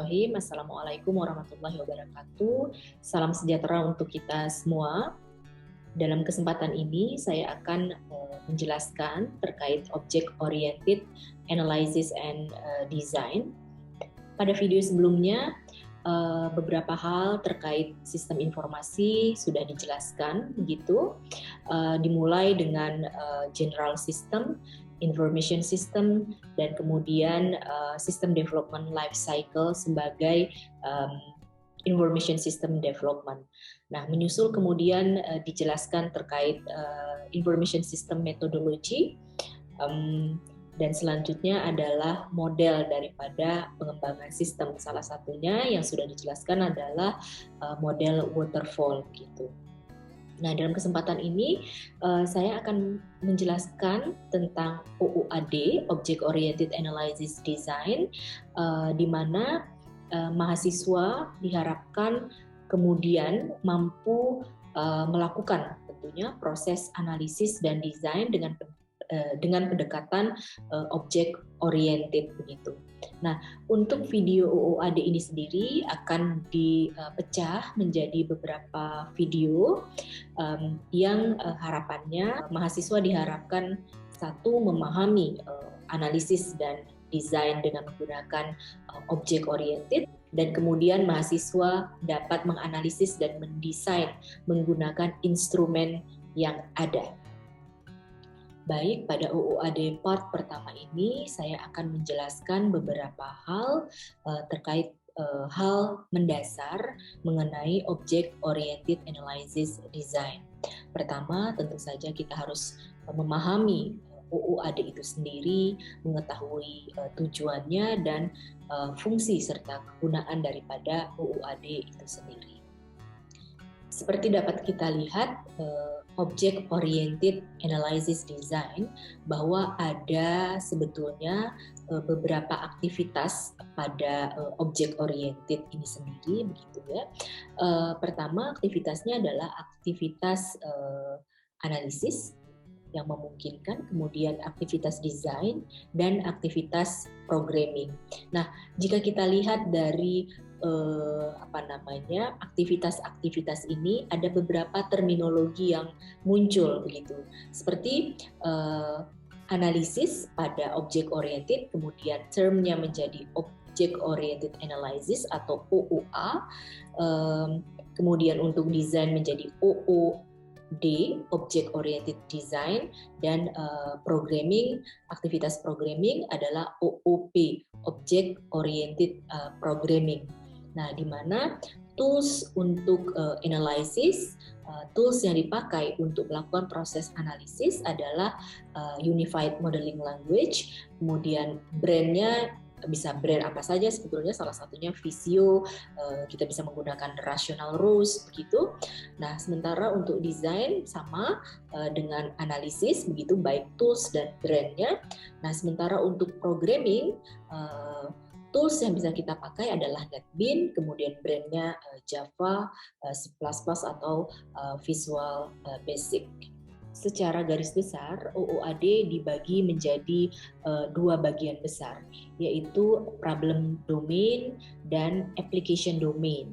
Bismillahirrahmanirrahim. Assalamualaikum warahmatullahi wabarakatuh. Salam sejahtera untuk kita semua. Dalam kesempatan ini saya akan menjelaskan terkait Object Oriented Analysis and Design. Pada video sebelumnya beberapa hal terkait sistem informasi sudah dijelaskan, begitu. Dimulai dengan general system, information system, dan kemudian system development life cycle sebagai information system development. Nah, menyusul kemudian dijelaskan terkait information system methodology, dan selanjutnya adalah model daripada pengembangan sistem. Salah satunya yang sudah dijelaskan adalah model waterfall gitu. Nah, dalam kesempatan ini saya akan menjelaskan tentang OOAD, Object Oriented Analysis Design, di mana mahasiswa diharapkan kemudian mampu melakukan tentunya proses analisis dan desain dengan pendekatan objek oriented begitu. Nah, untuk video OOAD ini sendiri akan dipecah menjadi beberapa video yang harapannya mahasiswa diharapkan satu memahami analisis dan desain dengan menggunakan objek oriented, dan kemudian mahasiswa dapat menganalisis dan mendesain menggunakan instrumen yang ada. Baik, pada OOAD part pertama ini saya akan menjelaskan beberapa hal terkait hal mendasar mengenai Object Oriented Analysis Design. Pertama, tentu saja kita harus memahami OOAD itu sendiri, mengetahui tujuannya dan fungsi serta kegunaan daripada OOAD itu sendiri. Seperti dapat kita lihat, Object Oriented Analysis Design, bahwa ada sebetulnya beberapa aktivitas pada Object Oriented ini sendiri, begitu ya. Pertama, aktivitasnya adalah aktivitas analisis yang memungkinkan, kemudian aktivitas desain dan aktivitas programming. Nah, jika kita lihat dari aktivitas-aktivitas ini, ada beberapa terminologi yang muncul begitu, seperti analisis pada object oriented, kemudian termnya menjadi object oriented analysis atau OOA, kemudian untuk desain menjadi OOD, Object Oriented Design, dan programming, aktivitas programming adalah OOP, Object Oriented Programming. Nah, di mana tools untuk analysis, tools yang dipakai untuk melakukan proses analisis adalah Unified Modeling Language, kemudian brandnya bisa brand apa saja sebetulnya, salah satunya Visio, kita bisa menggunakan Rational Rose begitu. Nah, sementara untuk desain sama dengan analisis begitu, baik tools dan brandnya. Nah, sementara untuk programming, tools yang bisa kita pakai adalah NetBeans, kemudian brandnya Java, C++ atau Visual Basic. Secara garis besar, OOAD dibagi menjadi dua bagian besar, yaitu problem domain dan application domain.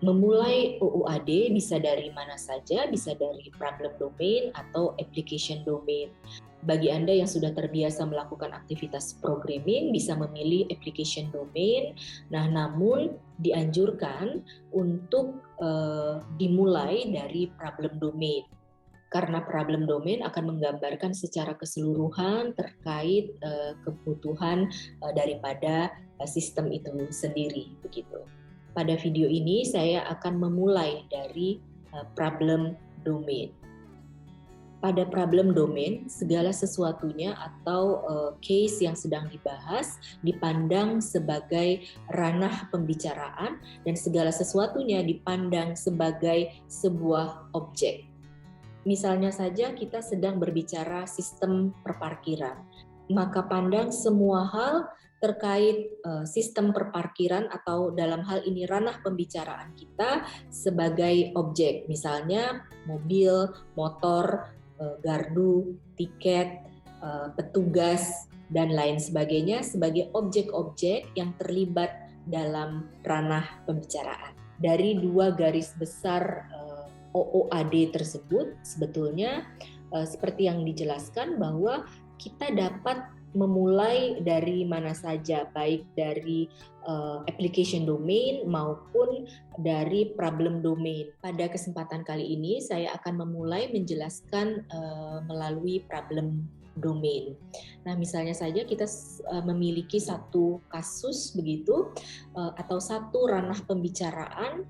Memulai OOAD bisa dari mana saja, bisa dari problem domain atau application domain. Bagi Anda yang sudah terbiasa melakukan aktivitas programming, bisa memilih application domain. Nah, namun dianjurkan untuk dimulai dari problem domain, karena problem domain akan menggambarkan secara keseluruhan terkait kebutuhan daripada sistem itu sendiri begitu. Pada video ini saya akan memulai dari problem domain. Pada problem domain, segala sesuatunya atau case yang sedang dibahas dipandang sebagai ranah pembicaraan, dan segala sesuatunya dipandang sebagai sebuah objek. Misalnya saja kita sedang berbicara sistem perparkiran, maka pandang semua hal terkait sistem perparkiran atau dalam hal ini ranah pembicaraan kita sebagai objek. Misalnya mobil, motor, gardu, tiket, petugas, dan lain sebagainya sebagai objek-objek yang terlibat dalam ranah pembicaraan. Dari dua garis besar OOAD tersebut sebetulnya seperti yang dijelaskan bahwa kita dapat memulai dari mana saja, baik dari application domain maupun dari problem domain. Pada kesempatan kali ini saya akan memulai menjelaskan melalui problem domain. Nah, misalnya saja kita memiliki satu kasus begitu atau satu ranah pembicaraan,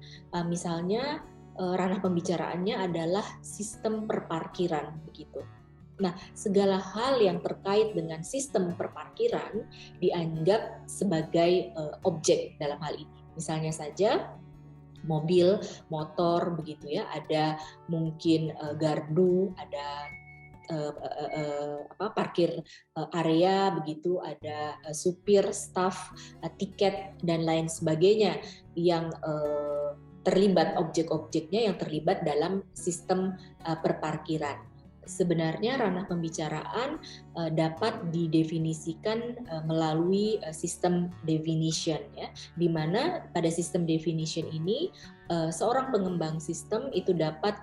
misalnya ranah pembicaraannya adalah sistem perparkiran begitu. Nah, segala hal yang terkait dengan sistem perparkiran dianggap sebagai objek dalam hal ini. Misalnya saja mobil, motor begitu ya, ada mungkin gardu, ada parkir area begitu, ada supir, staf, tiket dan lain sebagainya yang terlibat, objek-objeknya yang terlibat dalam sistem perparkiran. Sebenarnya ranah pembicaraan dapat didefinisikan melalui sistem definition ya, di mana pada sistem definition ini seorang pengembang sistem itu dapat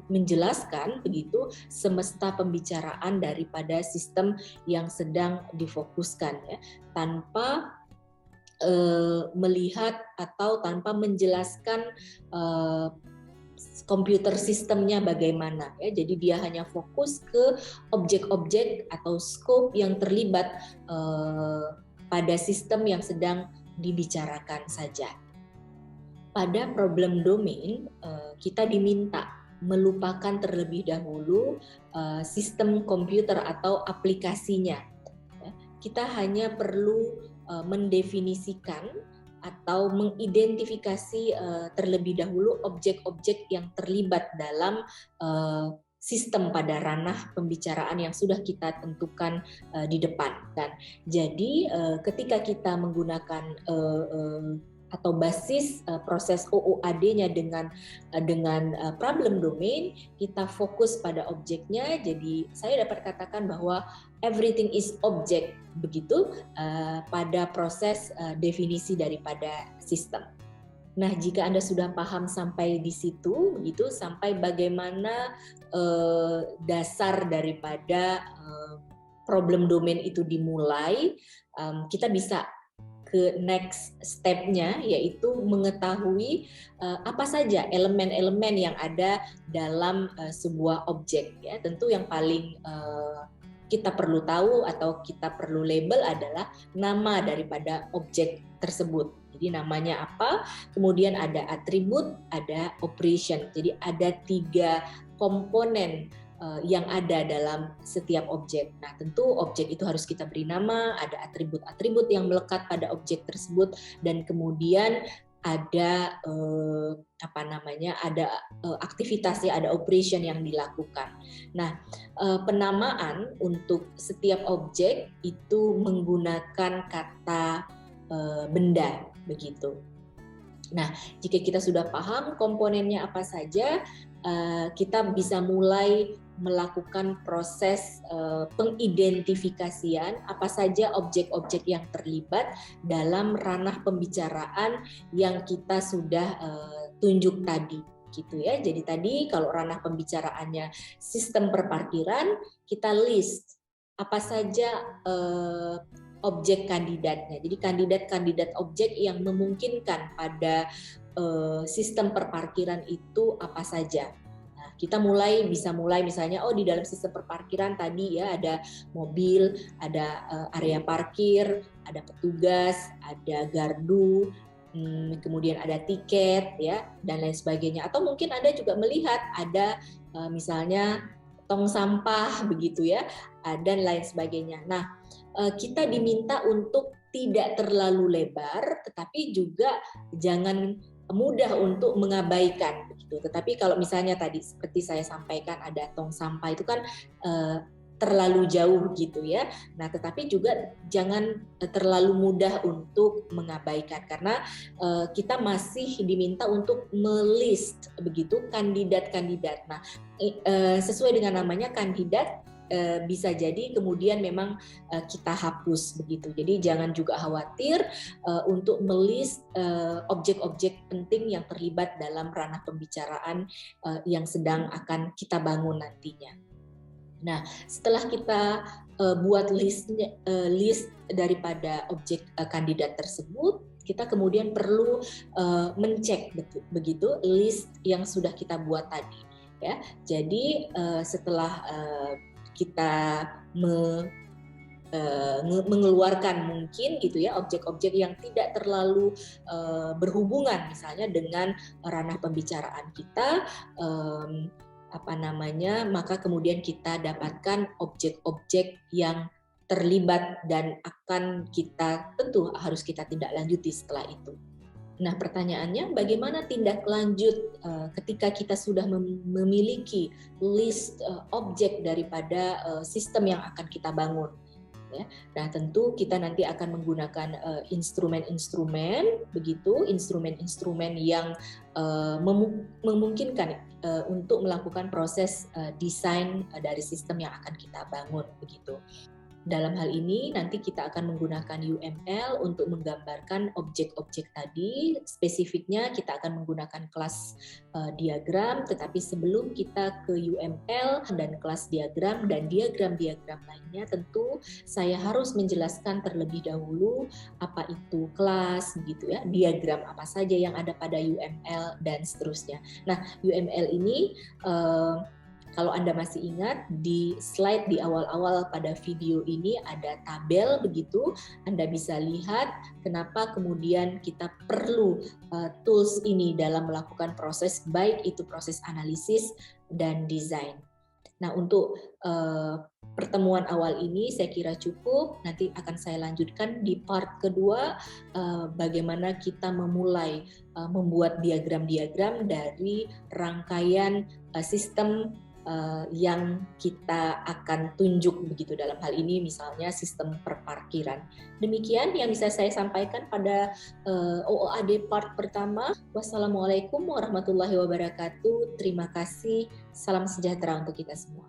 menjelaskan begitu semesta pembicaraan daripada sistem yang sedang difokuskan ya, tanpa melihat atau tanpa menjelaskan komputer sistemnya bagaimana ya. Jadi dia hanya fokus ke objek-objek atau scope yang terlibat pada sistem yang sedang dibicarakan saja. Pada problem domain kita diminta melupakan terlebih dahulu sistem komputer atau aplikasinya. Kita hanya perlu mendefinisikan atau mengidentifikasi terlebih dahulu objek-objek yang terlibat dalam sistem pada ranah pembicaraan yang sudah kita tentukan di depan. Dan jadi ketika kita menggunakan atau basis proses OOAD-nya dengan problem domain, kita fokus pada objeknya. Jadi saya dapat katakan bahwa everything is object begitu pada proses definisi daripada sistem. Nah, jika Anda sudah paham sampai di situ begitu, sampai bagaimana dasar daripada problem domain itu dimulai, kita bisa ke next step-nya, yaitu mengetahui apa saja elemen-elemen yang ada dalam sebuah objek ya. Tentu yang paling kita perlu tahu atau kita perlu label adalah nama daripada objek tersebut. Jadi namanya apa, kemudian ada atribut, ada operation. Jadi ada 3 komponen yang ada dalam setiap objek. Nah, tentu objek itu harus kita beri nama, ada atribut-atribut yang melekat pada objek tersebut, dan kemudian ada ada aktivitasnya, ada operation yang dilakukan. Nah, penamaan untuk setiap objek itu menggunakan kata benda begitu. Nah, jika kita sudah paham komponennya apa saja, kita bisa mulai melakukan proses pengidentifikasian apa saja objek-objek yang terlibat dalam ranah pembicaraan yang kita sudah tunjuk tadi, gitu ya. Jadi tadi kalau ranah pembicaraannya sistem perparkiran, kita list apa saja objek kandidatnya. Jadi kandidat-kandidat objek yang memungkinkan pada sistem perparkiran itu apa saja. Nah, kita bisa mulai misalnya di dalam sistem perparkiran tadi ya ada mobil, ada area parkir, ada petugas, ada gardu, kemudian ada tiket ya dan lain sebagainya. Atau mungkin Anda juga melihat ada misalnya tong sampah begitu ya dan lain sebagainya. Nah, kita diminta untuk tidak terlalu lebar, tetapi juga jangan mudah untuk mengabaikan begitu. Tetapi kalau misalnya tadi seperti saya sampaikan ada tong sampah itu kan terlalu jauh gitu ya. Nah, tetapi juga jangan terlalu mudah untuk mengabaikan karena kita masih diminta untuk melist begitu kandidat-kandidat. Nah, sesuai dengan namanya kandidat, bisa jadi kemudian memang kita hapus begitu. Jadi jangan juga khawatir untuk melist objek-objek penting yang terlibat dalam ranah pembicaraan yang sedang akan kita bangun nantinya. Nah, setelah kita buat list daripada objek kandidat tersebut, kita kemudian perlu mencek begitu list yang sudah kita buat tadi. Ya, jadi setelah kita mengeluarkan mungkin gitu ya objek-objek yang tidak terlalu berhubungan misalnya dengan ranah pembicaraan kita, maka kemudian kita dapatkan objek-objek yang terlibat dan akan kita tentu harus kita tindak lanjuti setelah itu. Nah, pertanyaannya bagaimana tindak lanjut ketika kita sudah memiliki list objek daripada sistem yang akan kita bangun. Ya. Nah, tentu kita nanti akan menggunakan instrumen-instrumen yang memungkinkan untuk melakukan proses desain dari sistem yang akan kita bangun begitu. Dalam hal ini nanti kita akan menggunakan UML untuk menggambarkan objek-objek tadi. Spesifiknya kita akan menggunakan kelas diagram, tetapi sebelum kita ke UML dan kelas diagram dan diagram-diagram lainnya, tentu saya harus menjelaskan terlebih dahulu apa itu kelas, gitu ya, diagram apa saja yang ada pada UML dan seterusnya. Nah, UML ini kalau Anda masih ingat, di slide di awal-awal pada video ini ada tabel begitu. Anda bisa lihat kenapa kemudian kita perlu tools ini dalam melakukan proses, baik itu proses analisis dan desain. Nah, untuk pertemuan awal ini saya kira cukup. Nanti akan saya lanjutkan di part kedua, bagaimana kita memulai membuat diagram-diagram dari rangkaian sistem yang kita akan tunjuk begitu, dalam hal ini misalnya sistem perparkiran. Demikian yang bisa saya sampaikan pada OOAD part pertama. Wassalamualaikum warahmatullahi wabarakatuh. Terima kasih. Salam sejahtera untuk kita semua.